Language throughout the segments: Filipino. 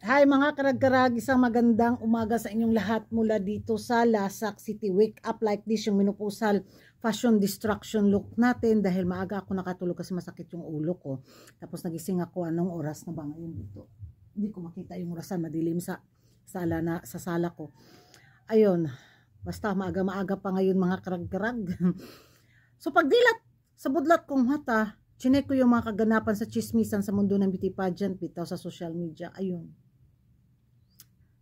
Hi mga karag-karag, isang magandang umaga sa inyong lahat mula dito sa Lasak City. Wake up like this, yung minupusal fashion distraction look natin dahil maaga ako nakatulog kasi masakit yung ulo ko. Tapos nagising ako, anong oras na ba ngayon dito? Hindi ko makita yung orasan, madilim sa sala ko. Ayun, basta maaga-maaga pa ngayon mga karag-karag. So pagdilat sa budlat kong mata, chinek ko yung mga kaganapan sa chismisan sa mundo ng beauty pageant bitaw sa social media. Ayun.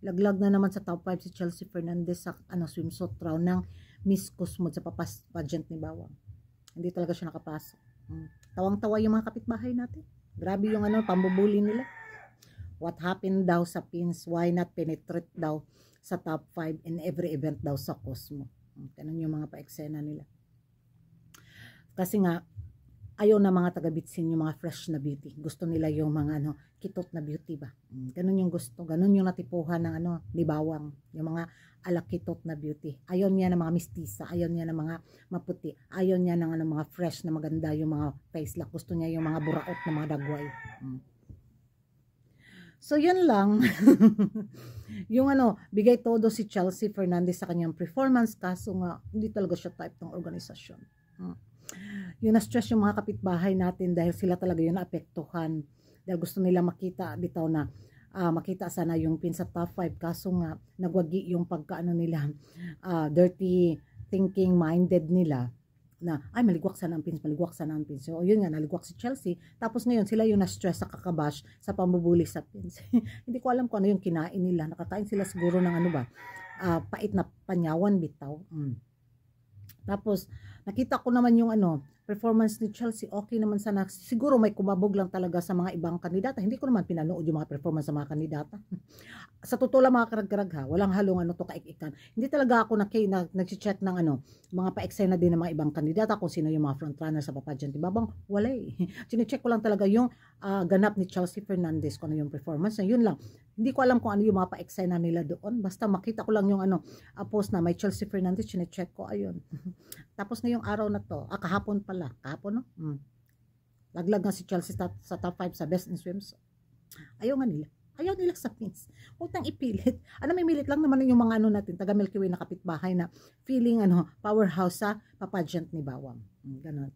Laglag na naman sa top 5 si Chelsea Fernandez sa swimsuit raw ng Miss Cosmo sa pageant ni Bawang. Hindi talaga siya nakapasok. Tawang-tawa yung mga kapitbahay natin. Grabe yung pambubuli nila. What happened daw sa pins? Why not penetrate daw sa top 5 in every event daw sa Cosmo? Ganun yung mga pa-eksena nila. Kasi nga, ayaw na mga taga-bitsin yung mga fresh na beauty. Gusto nila yung mga kitot na beauty ba. Ganun yung gusto. Ganun yung natipuhan ng ni Bawang. Yung mga alakitot na beauty. Ayaw niya ng mga mistisa. Ayaw niya ng mga maputi. Ayaw niya ng mga fresh na maganda yung mga face lock. Gusto niya yung mga buraot na mga dagway. So yun lang. Yung bigay todo si Chelsea Fernandez sa kanyang performance. Kaso nga, hindi talaga siya type ng organisasyon. Yung na-stress yung mga kapitbahay natin dahil sila talaga yung naapektuhan dahil gusto nila makita bitaw na makita sana yung pin sa top 5 kaso nga nagwagi yung pagkaano nila dirty thinking minded nila na ay maligwak sana ang pins, maligwak sana ang pins. So yun nga, naligwak si Chelsea tapos ngayon sila yung na-stress sa kakabash sa pambubuli sa pins. Hindi ko alam kung ano yung kinain nila, nakakain sila siguro ng pait na panyawan bitaw. Tapos nakita ko naman yung performance ni Chelsea, okay naman sana. Siguro may kumabog lang talaga sa mga ibang kandidata. Hindi ko naman pinanood yung mga performance sa mga kandidata. Sa totoo lang mga karag-karag ha, walang halong to kaikikan. Hindi talaga ako nag-check ng mga pa-eksena din ng mga ibang kandidata kung sino yung mga frontrunner sa pageant ni Babang. Wala eh. Sine-check ko lang talaga yung ganap ni Chelsea Fernandez kung ano yung performance. Yun lang. Hindi ko alam kung ano yung mga pa-eksena nila doon. Basta makita ko lang yung post na may Chelsea Fernandez, sine-check ko, ayun. Tapos ngayong araw na to, kahapon pala, kahapon no? Laglag nga si Chelsea sa top 5 sa best in swims. Ayaw nga nila. Ayaw nila sa pins. Huwag nang ipilit. May milit lang naman yung mga natin, taga Milky Way na kapitbahay na feeling powerhouse sa pageant ni Bawang. Ganon.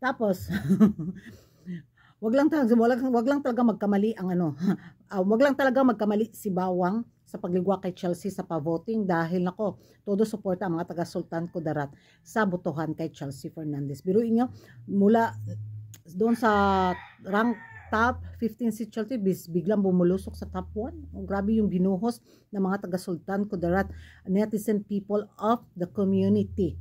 Tapos, wag lang talaga magkamali ang wag lang talaga magkamali si Bawang sa pagligwa kay Chelsea sa pa-voting dahil nako, todo suporta ang mga taga-Sultan Kudarat sa botohan kay Chelsea Fernandez. Biruin nyo, mula doon sa rank top 15 si Chelsea, biglang bumulusok sa top 1. Grabe yung binuhos ng mga taga-Sultan Kudarat, netizen people of the community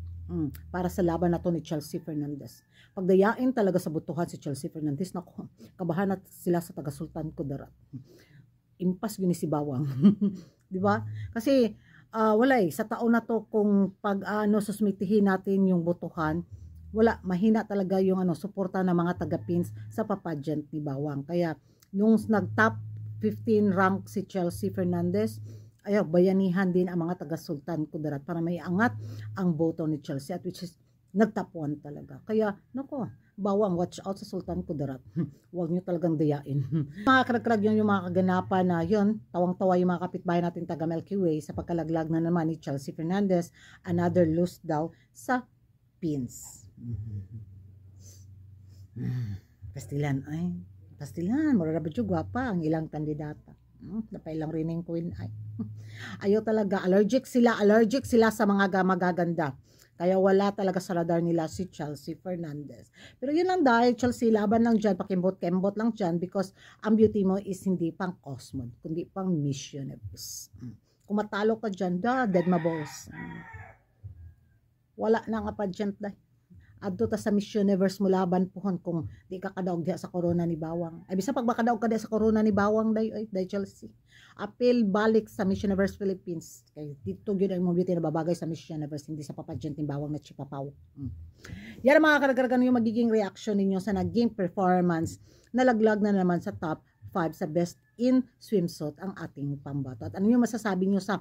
para sa laban na to ni Chelsea Fernandez. Pagdayain talaga sa botohan si Chelsea Fernandez, nako, kabahan na sila sa taga-Sultan Kudarat. Impas yun si Bawang. Di ba? Kasi wala sa taon na to kung pag susmitihin natin yung botohan, wala, mahina talaga yung suporta ng mga taga-pins sa pageant ni Bawang. Kaya nung nag-top 15 rank si Chelsea Fernandez, bayanihan din ang mga taga-Sultan Kudarat para may angat ang boto ni Chelsea at which is nag-top 1 talaga. Kaya nako, Bawang, watch out sa Sultan Kudarat. Huwag nyo talagang dayain. Mga karag-karag yung mga kaganapan na yun, tawang-tawa yung mga kapitbahay natin taga Milky Way sa pagkalaglag na naman ni Chelsea Fernandez, another lose daw sa pins. Pastilan, mararabad yung gwapa ang ilang kandidata. Napailang rin yung queen ay. Ayaw talaga, allergic sila sa mga magaganda. Kaya wala talaga sa radar nila si Chelsea Fernandez. Pero yun lang dahil Chelsea, laban lang dyan, pakimbot-kembot lang dyan because ang beauty mo is hindi pang Cosmo, kundi pang Miss Universe. Kung matalo ka dyan, dead maballs. Wala na nga pageant dahil. Adto ta sa Miss Universe mo laban pohon kung di ka kadaog diha sa corona ni Bawang. Ay bisa pag makadaog ka diha sa corona ni Bawang day Chelsea. Appeal balik sa Miss Universe Philippines. Kay dito gyud ang beauty na babagay sa Miss Universe, hindi sa pageant ni Bawang na chipapaw. Yan ang mga karagaragan yung magiging reaction ninyo sa naging performance. Nalaglag na naman sa top 5 sa best in swimsuit ang ating pambato. At ano yung masasabi nyo sa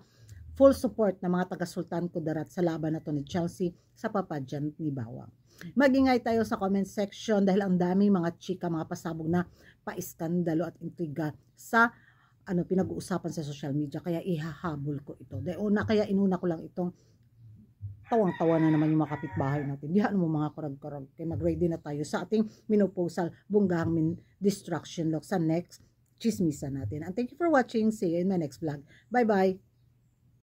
full support ng mga taga-Sultan Kudarat sa laban na to ni Chelsea sa pageant ni Bawang? Magingay tayo sa comment section dahil ang daming mga chika, mga pasabog na paiskandalo at intriga sa pinag-uusapan sa social media, kaya ihahabol ko ito. Kaya inuna ko lang itong tawang-tawa na naman yung mga kapitbahay natin. Dihan mo mga karag-karag. Kaya mag-ready na tayo sa ating menopausal bungang destruction look sa next chismisa natin. And thank you for watching. See you in my next vlog. Bye-bye!